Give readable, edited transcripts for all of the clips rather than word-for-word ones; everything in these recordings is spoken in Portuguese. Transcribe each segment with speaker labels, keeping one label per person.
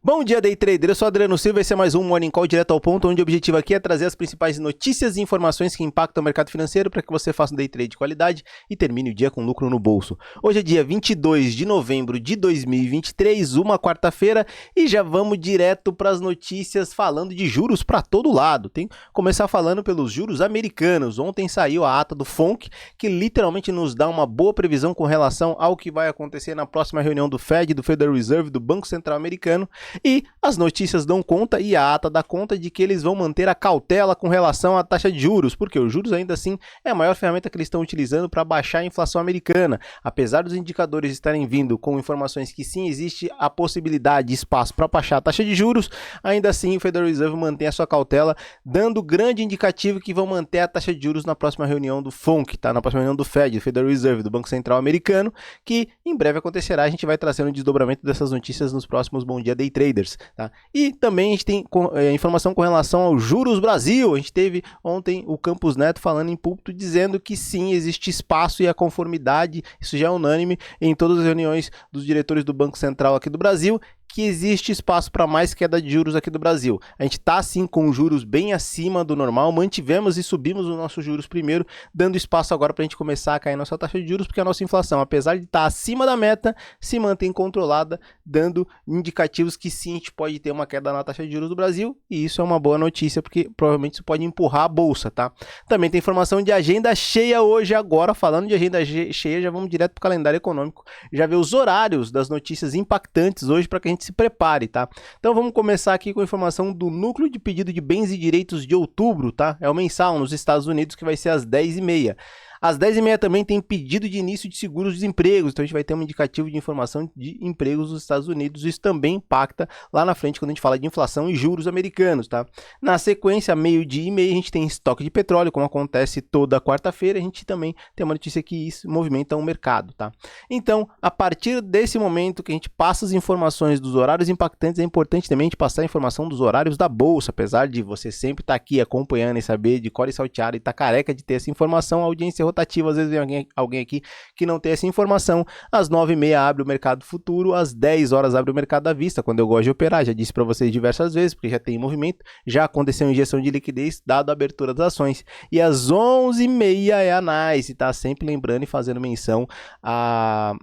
Speaker 1: Bom dia, Day Trader. Eu sou Adriano Silva e esse é mais um Morning Call direto ao ponto, onde o objetivo aqui é trazer as principais notícias e informações que impactam o mercado financeiro para que você faça um Day Trade de qualidade e termine o dia com lucro no bolso. Hoje é dia 22 de novembro de 2023, uma quarta-feira, e já vamos direto para as notícias falando de juros para todo lado. Tem que começar falando pelos juros americanos. Ontem saiu a ata do FONC, que literalmente nos dá uma boa previsão com relação ao que vai acontecer na próxima reunião do Fed, do Federal Reserve, do Banco Central Americano. E as notícias dão conta e a ata dá conta de que eles vão manter a cautela com relação à taxa de juros, porque os juros ainda assim é a maior ferramenta que eles estão utilizando para baixar a inflação americana. Apesar dos indicadores estarem vindo com informações que sim existe a possibilidade e espaço para baixar a taxa de juros, ainda assim o Federal Reserve mantém a sua cautela, dando grande indicativo que vão manter a taxa de juros na próxima reunião do FONC, tá? Na próxima reunião do Fed, do Federal Reserve, do Banco Central Americano, que em breve acontecerá. A gente vai trazendo um desdobramento dessas notícias nos próximos Bom Dia Day Traders, tá? E também a gente tem informação com relação aos juros Brasil. A gente teve ontem o Campos Neto falando em púlpito dizendo que sim, existe espaço e a conformidade, isso já é unânime em todas as reuniões dos diretores do Banco Central aqui do Brasil, que existe espaço para mais queda de juros aqui do Brasil. A gente está sim com juros bem acima do normal, mantivemos e subimos os nossos juros primeiro, dando espaço agora para a gente começar a cair nossa taxa de juros, porque a nossa inflação, apesar de estar acima da meta, se mantém controlada, dando indicativos que sim, a gente pode ter uma queda na taxa de juros do Brasil, e isso é uma boa notícia, porque provavelmente isso pode empurrar a bolsa, tá? Também tem informação de agenda cheia hoje agora. Falando de agenda cheia, já vamos direto para o calendário econômico, já ver os horários das notícias impactantes hoje para que a gente se prepare, tá? Então vamos começar aqui com a informação do Núcleo de Pedido de Bens e Direitos de outubro, tá? É o mensal nos Estados Unidos, que vai ser às 10h30. Às 10h30 também tem pedido de início de seguros-desempregos, então a gente vai ter um indicativo de informação de empregos nos Estados Unidos. Isso também impacta lá na frente quando a gente fala de inflação e juros americanos, tá? Na sequência, 12h30, a gente tem estoque de petróleo, como acontece toda quarta-feira. A gente também tem uma notícia que isso movimenta o mercado, tá? Então, a partir desse momento que a gente passa as informações dos horários impactantes, é importante também a gente passar a informação dos horários da bolsa. Apesar de você sempre estar aqui acompanhando e saber de cor e salteado e estar careca de ter essa informação, a audiência rotativa, às vezes vem alguém aqui que não tem essa informação. Às 9h30 abre o mercado futuro, às 10 horas abre o mercado à vista, quando eu gosto de operar. Já disse para vocês diversas vezes, porque já tem movimento, já aconteceu injeção de liquidez, dado a abertura das ações. E às 11h30 é a NYSE, tá? Sempre lembrando e fazendo menção a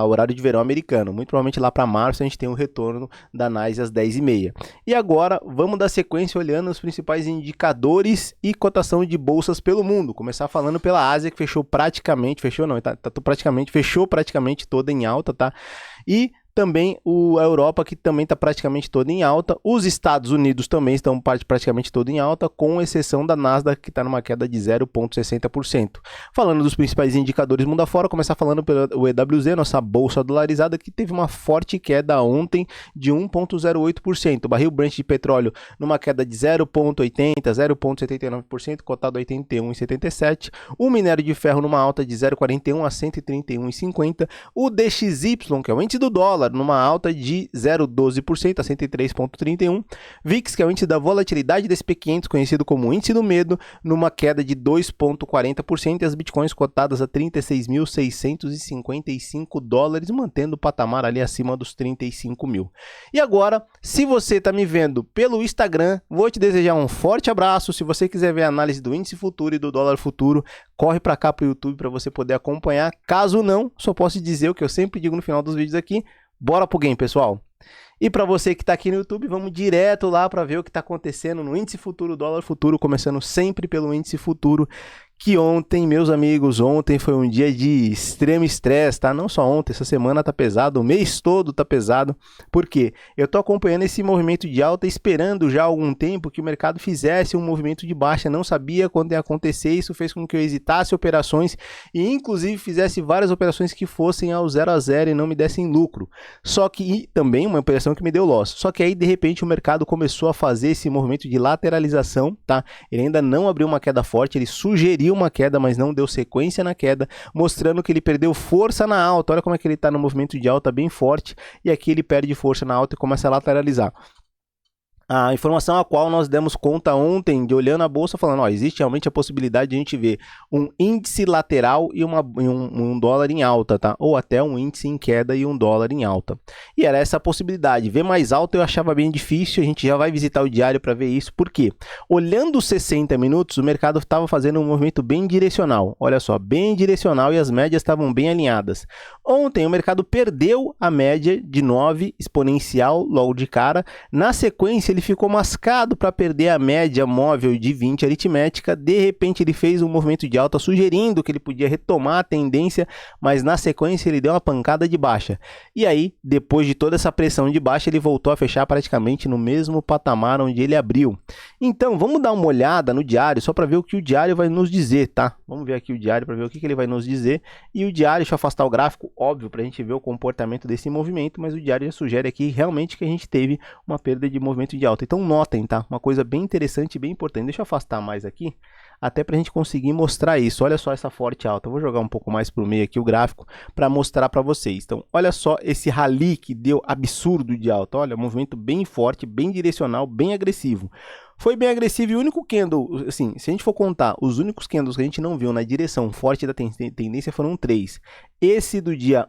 Speaker 1: horário de verão americano. Muito provavelmente lá para março a gente tem um retorno da NYSE às 10h30. E agora vamos dar sequência olhando os principais indicadores e cotação de bolsas pelo mundo. Começar falando pela Ásia, que fechou praticamente toda em alta, tá? E também a Europa, que também está praticamente toda em alta. Os Estados Unidos também estão praticamente toda em alta, com exceção da Nasdaq, que está numa queda de 0,60%. Falando dos principais indicadores mundo afora, começar falando pelo EWZ, nossa bolsa dolarizada, que teve uma forte queda ontem de 1,08%. O barril Brent de petróleo numa queda de 0,80%, 0,79%, cotado a 81,77. O minério de ferro numa alta de 0,41 a 131,50. O DXY, que é o índice do dólar, numa alta de 0,12% a 103,31. VIX, que é o índice da volatilidade desse SP500, conhecido como índice do medo, numa queda de 2,40%, e as bitcoins cotadas a 36.655 dólares, mantendo o patamar ali acima dos 35 mil. E agora, se você está me vendo pelo Instagram, vou te desejar um forte abraço. Se você quiser ver a análise do índice futuro e do dólar futuro, corre para cá para o YouTube para você poder acompanhar. Caso não, só posso dizer o que eu sempre digo no final dos vídeos aqui: bora pro game, pessoal! E para você que está aqui no YouTube, vamos direto lá para ver o que está acontecendo no índice futuro, dólar futuro, começando sempre pelo índice futuro, que ontem, meus amigos, ontem foi um dia de extremo estresse, tá? Não só ontem, essa semana tá pesado, o mês todo tá pesado. Por quê? Eu tô acompanhando esse movimento de alta, esperando já há algum tempo que o mercado fizesse um movimento de baixa, não sabia quando ia acontecer. Isso fez com que eu hesitasse operações e inclusive fizesse várias operações que fossem ao 0 a 0 e não me dessem lucro. Só que também uma operação que me deu loss. Só que aí de repente o mercado começou a fazer esse movimento de lateralização, tá? Ele ainda não abriu uma queda forte, ele sugeriu uma queda, mas não deu sequência na queda, mostrando que ele perdeu força na alta. Olha como é que ele está no movimento de alta bem forte, e aqui ele perde força na alta e começa a lateralizar. A informação a qual nós demos conta ontem, de olhando a bolsa, falando, ó, existe realmente a possibilidade de a gente ver um índice lateral e um dólar em alta, tá? Ou até um índice em queda e um dólar em alta. E era essa a possibilidade. Ver mais alto eu achava bem difícil, a gente já vai visitar o diário para ver isso. Por quê? Olhando os 60 minutos, o mercado estava fazendo um movimento bem direcional. Olha só, bem direcional e as médias estavam bem alinhadas. Ontem o mercado perdeu a média de 9 exponencial logo de cara. Na sequência, ele ficou mascado para perder a média móvel de 20 aritmética. De repente, ele fez um movimento de alta, sugerindo que ele podia retomar a tendência, mas na sequência ele deu uma pancada de baixa. E aí, depois de toda essa pressão de baixa, ele voltou a fechar praticamente no mesmo patamar onde ele abriu. Então, vamos dar uma olhada no diário, só para ver o que o diário vai nos dizer, tá? Vamos ver aqui o diário para ver o que ele vai nos dizer. E o diário, deixa eu afastar o gráfico, óbvio, para a gente ver o comportamento desse movimento, mas o diário já sugere aqui realmente que a gente teve uma perda de movimento de alta. Então notem, tá? Uma coisa bem interessante e bem importante. Deixa eu afastar mais aqui, até para a gente conseguir mostrar isso. Olha só essa forte alta. Eu vou jogar um pouco mais para o meio aqui o gráfico para mostrar para vocês. Então, olha só esse rally que deu absurdo de alta. Olha, um movimento bem forte, bem direcional, bem agressivo. Foi bem agressivo e o único candle, assim, se a gente for contar, os únicos candles que a gente não viu na direção forte da tendência foram 3. Esse do dia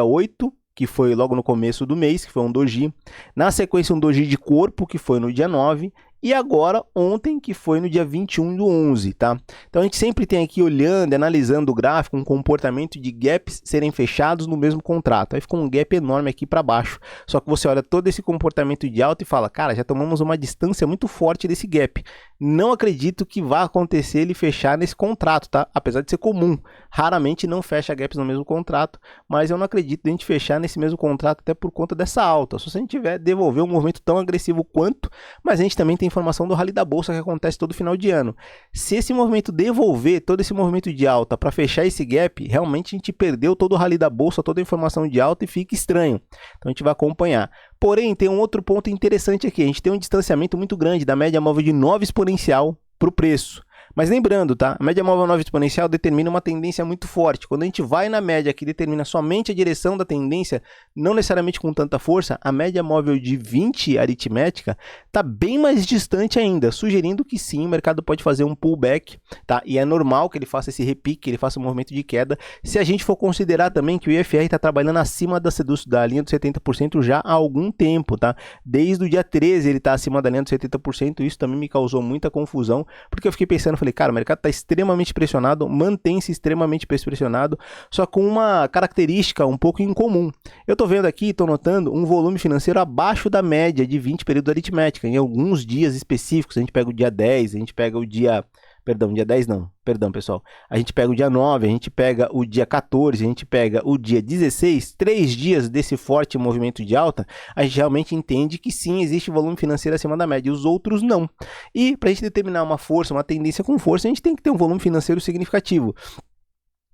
Speaker 1: 8, que foi logo no começo do mês, que foi um doji. Na sequência, um doji de corpo, que foi no dia 9. E agora, ontem, que foi no dia 21/11, tá? Então, a gente sempre tem aqui, olhando e analisando o gráfico, um comportamento de gaps serem fechados no mesmo contrato. Aí ficou um gap enorme aqui para baixo. Só que você olha todo esse comportamento de alta e fala, cara, já tomamos uma distância muito forte desse gap. Não acredito que vá acontecer ele fechar nesse contrato, tá? Apesar de ser comum. Raramente não fecha gaps no mesmo contrato, mas eu não acredito de a gente fechar nesse mesmo contrato até por conta dessa alta. Só se a gente tiver devolver um movimento tão agressivo quanto, mas a gente também tem informação do rally da bolsa que acontece todo final de ano. Se esse movimento devolver todo esse movimento de alta para fechar esse gap, realmente a gente perdeu todo o rally da bolsa, toda a informação de alta e fica estranho. Então a gente vai acompanhar. Porém, tem um outro ponto interessante aqui. A gente tem um distanciamento muito grande da média móvel de 9 exponencial para o preço. Mas lembrando, tá? A média móvel 9 exponencial determina uma tendência muito forte. Quando a gente vai na média que determina somente a direção da tendência, não necessariamente com tanta força, a média móvel de 20 aritmética está bem mais distante ainda, sugerindo que sim, o mercado pode fazer um pullback, tá? E é normal que ele faça esse repique, que ele faça um movimento de queda, se a gente for considerar também que o IFR está trabalhando acima da linha dos 70% já há algum tempo, tá? Desde o dia 13 ele está acima da linha dos 70%, isso também me causou muita confusão, porque eu fiquei pensando, falei, cara, o mercado está extremamente pressionado, mantém-se extremamente pressionado, só com uma característica um pouco incomum. Eu estou vendo aqui, estou notando um volume financeiro abaixo da média de 20 períodos aritmética, em alguns dias específicos. A gente pega o dia 10, a gente pega o dia... Perdão, dia 10 não, perdão pessoal. A gente pega o dia 9, a gente pega o dia 14, a gente pega o dia 16, 3 dias desse forte movimento de alta, a gente realmente entende que sim, existe volume financeiro acima da média, os outros não. E para a gente determinar uma força, uma tendência com força, a gente tem que ter um volume financeiro significativo.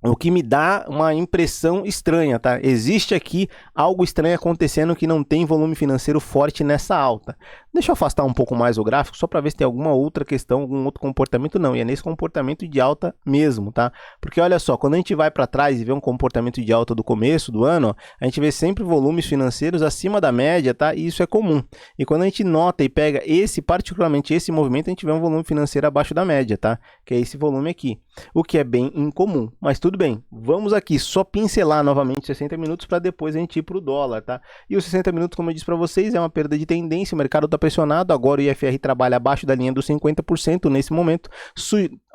Speaker 1: O que me dá uma impressão estranha, tá? Existe aqui algo estranho acontecendo que não tem volume financeiro forte nessa alta. Deixa eu afastar um pouco mais o gráfico, só para ver se tem alguma outra questão, algum outro comportamento. Não, e é nesse comportamento de alta mesmo, tá? Porque olha só, quando a gente vai para trás e vê um comportamento de alta do começo do ano, ó, a gente vê sempre volumes financeiros acima da média, tá? E isso é comum. E quando a gente nota e pega particularmente esse movimento, a gente vê um volume financeiro abaixo da média, tá? Que é esse volume aqui, o que é bem incomum, mas tudo bem. Vamos aqui só pincelar novamente 60 minutos para depois a gente ir para o dólar, tá? E os 60 minutos, como eu disse para vocês, é uma perda de tendência, o mercado está pressionado, agora o IFR trabalha abaixo da linha dos 50% nesse momento,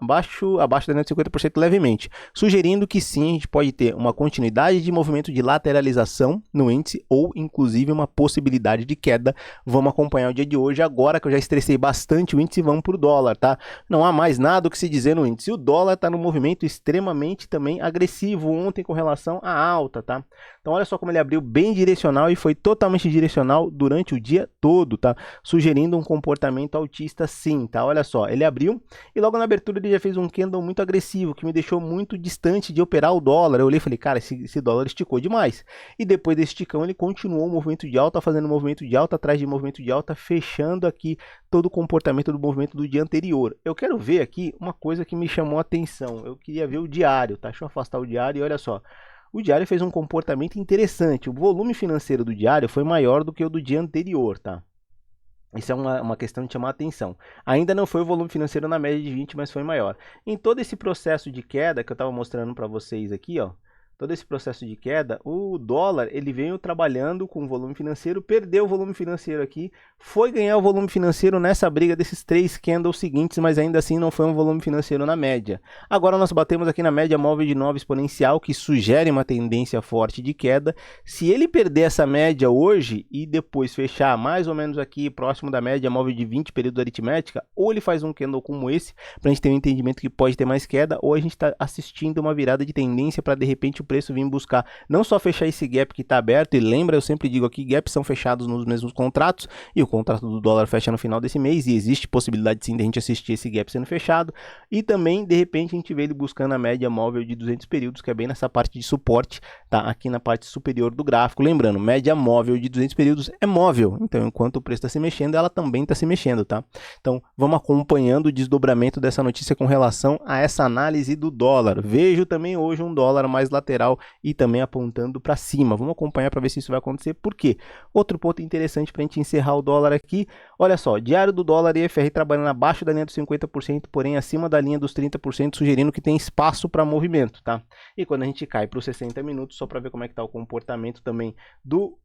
Speaker 1: abaixo da linha dos 50% levemente, sugerindo que sim, a gente pode ter uma continuidade de movimento de lateralização no índice ou inclusive uma possibilidade de queda. Vamos acompanhar o dia de hoje, agora que eu já estressei bastante o índice, vamos para o dólar, tá? Não há mais nada o que se dizer no índice, o dólar está no movimento extremamente também agressivo ontem com relação à alta, tá? Então olha só como ele abriu bem direcional e foi totalmente direcional durante o dia todo, tá? Sugerindo um comportamento altista sim, tá? Olha só, ele abriu e logo na abertura ele já fez um candle muito agressivo, que me deixou muito distante de operar o dólar. Eu olhei e falei, cara, esse dólar esticou demais. E depois desse esticão ele continuou o movimento de alta, fazendo movimento de alta atrás de movimento de alta, fechando aqui todo o comportamento do movimento do dia anterior. Eu quero ver aqui uma coisa que me chamou a atenção. Eu queria ver o diário, tá? Deixa eu afastar o diário e olha só. O diário fez um comportamento interessante. O volume financeiro do diário foi maior do que o do dia anterior, tá? Isso é uma questão de chamar a atenção. Ainda não foi o volume financeiro na média de 20, mas foi maior. Em todo esse processo de queda que eu estava mostrando para vocês aqui, ó, todo esse processo de queda, o dólar ele veio trabalhando com volume financeiro, perdeu o volume financeiro aqui, foi ganhar o volume financeiro nessa briga desses 3 candles seguintes, mas ainda assim não foi um volume financeiro na média. Agora nós batemos aqui na média móvel de 9 exponencial, que sugere uma tendência forte de queda. Se ele perder essa média hoje e depois fechar mais ou menos aqui próximo da média móvel de 20 período aritmética, ou ele faz um candle como esse, para a gente ter um entendimento que pode ter mais queda, ou a gente está assistindo uma virada de tendência para de repente o preço vir buscar não só fechar esse gap que está aberto, e lembra, eu sempre digo aqui, gaps são fechados nos mesmos contratos, e o contrato do dólar fecha no final desse mês, e existe possibilidade sim de a gente assistir esse gap sendo fechado, e também de repente a gente vê ele buscando a média móvel de 200 períodos, que é bem nessa parte de suporte, tá? Aqui na parte superior do gráfico, lembrando, média móvel de 200 períodos é móvel, então enquanto o preço está se mexendo, ela também está se mexendo, tá? Então vamos acompanhando o desdobramento dessa notícia com relação a essa análise do dólar. Vejo também hoje um dólar mais lateral e também apontando para cima. Vamos acompanhar para ver se isso vai acontecer. Por quê? Outro ponto interessante para a gente encerrar o dólar aqui. Olha só, diário do dólar e EFR trabalhando abaixo da linha dos 50%, porém acima da linha dos 30%, sugerindo que tem espaço para movimento, tá? E quando a gente cai para os 60 minutos, só para ver como é que está o comportamento também do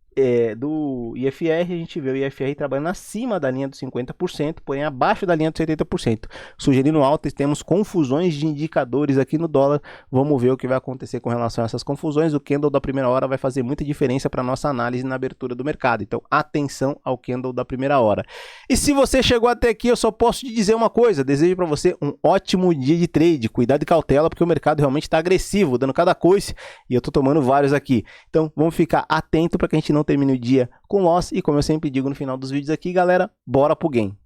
Speaker 1: IFR, a gente vê o IFR trabalhando acima da linha dos 50%, porém abaixo da linha dos 70%, sugerindo alta, e temos confusões de indicadores aqui no dólar. Vamos ver o que vai acontecer com relação a essas confusões. O candle da primeira hora vai fazer muita diferença para nossa análise na abertura do mercado, então atenção ao candle da primeira hora. E se você chegou até aqui, eu só posso te dizer uma coisa: desejo para você um ótimo dia de trade, cuidado e cautela, porque o mercado realmente está agressivo, dando cada coice, e eu estou tomando vários aqui, então vamos ficar atento para que a gente não termine o dia com loss. E como eu sempre digo no final dos vídeos aqui, galera, bora pro game.